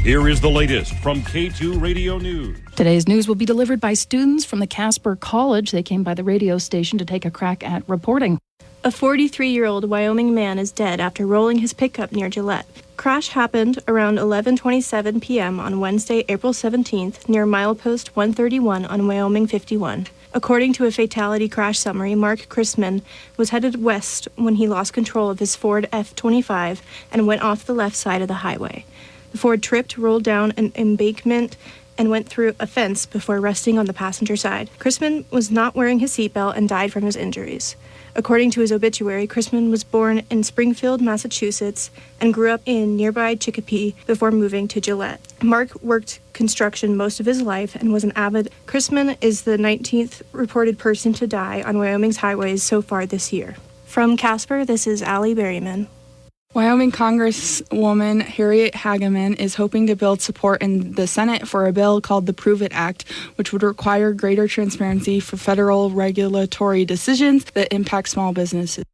Here is the latest from K2 Radio News. Today's news will be delivered by students from the Casper College. They came by the radio station to take a crack at reporting. A 43-year-old Wyoming man is dead after rolling his pickup near Gillette. Crash happened around 11:27 p.m. on Wednesday, April 17th, near milepost 131 on Wyoming 51. According to a fatality crash summary, Mark Chrisman was headed west when he lost control of his Ford F-25 and went off the left side of the highway. The Ford tripped, rolled down an embankment, and went through a fence before resting on the passenger side. Chrisman was not wearing his seatbelt and died from his injuries. According to his obituary, Chrisman was born in Springfield, Massachusetts, and grew up in nearby Chicopee before moving to Gillette. Mark worked construction most of his life and was an avid. Chrisman is the 19th reported person to die on Wyoming's highways so far this year. From Casper, this is Allie Berryman. Wyoming Congresswoman Harriet Hageman is hoping to build support in the Senate for a bill called the Prove It Act, which would require greater transparency for federal regulatory decisions that impact small businesses.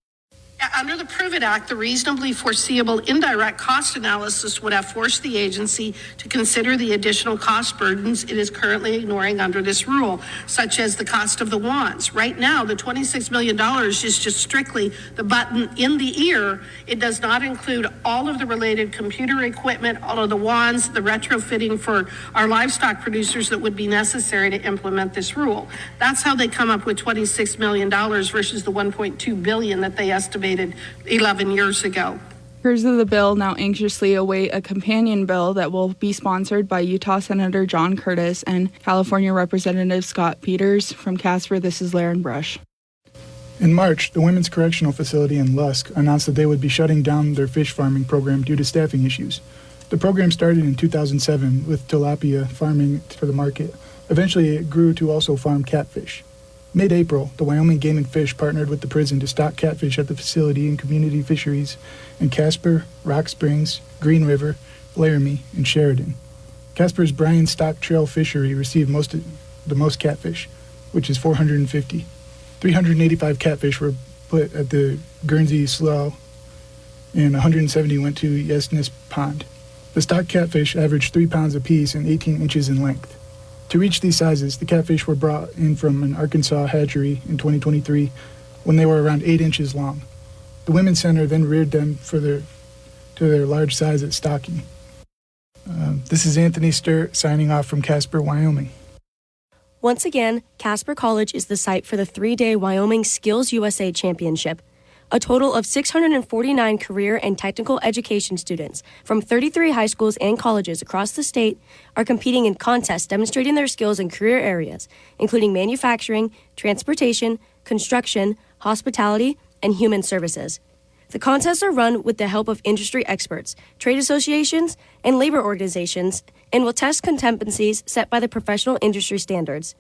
Under the Prove It Act, the reasonably foreseeable indirect cost analysis would have forced the agency to consider the additional cost burdens it is currently ignoring under this rule, such as the cost of the wands. Right now, the $26 million is just strictly the button in the ear. It does not include all of the related computer equipment, all of the wands, the retrofitting for our livestock producers that would be necessary to implement this rule. That's how they come up with $26 million versus the $1.2 billion that they estimated 11 years ago. Members of the bill now anxiously await a companion bill that will be sponsored by Utah Senator John Curtis and California Representative Scott Peters. From Casper, this is Laren Brush. In March, the Women's Correctional Facility in Lusk announced that they would be shutting down their fish farming program due to staffing issues. The program started in 2007 with tilapia farming for the market. Eventually, it grew to also farm catfish. Mid-April, the Wyoming Game and Fish partnered with the prison to stock catfish at the facility and community fisheries in Casper, Rock Springs, Green River, Laramie, and Sheridan. Casper's Bryan Stock Trail Fishery received the most catfish, which is 450. 385 catfish were put at the Guernsey Slough, and 170 went to Yesness Pond. The stock catfish averaged 3 pounds apiece and 18 inches in length. To reach these sizes, the catfish were brought in from an Arkansas hatchery in 2023 when they were around 8 inches long. The Women's Center then reared them to their large size at stocking. This is Anthony Sturt signing off from Casper, Wyoming. Once again, Casper College is the site for the 3-day Wyoming Skills USA Championship. A total of 649 career and technical education students from 33 high schools and colleges across the state are competing in contests demonstrating their skills in career areas, including manufacturing, transportation, construction, hospitality, and human services. The contests are run with the help of industry experts, trade associations, and labor organizations, and will test competencies set by the professional industry standards.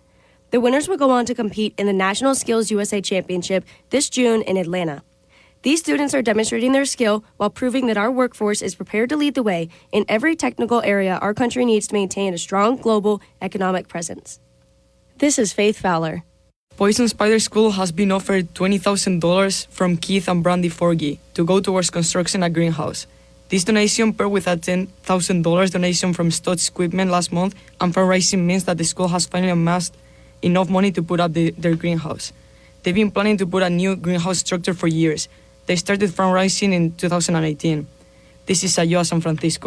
The winners will go on to compete in the National Skills USA Championship this June in Atlanta. These students are demonstrating their skill while proving that our workforce is prepared to lead the way in every technical area our country needs to maintain a strong global economic presence. This is Faith Fowler. Poison Spider School has been offered $20,000 from Keith and Brandy Forgy to go towards construction a greenhouse. This donation paired with a $10,000 donation from Stotts Equipment last month, and fundraising means that the school has finally amassed enough money to put up their greenhouse. They've been planning to put a new greenhouse structure for years. They started fundraising in 2018. This is Ayoa, San Francisco.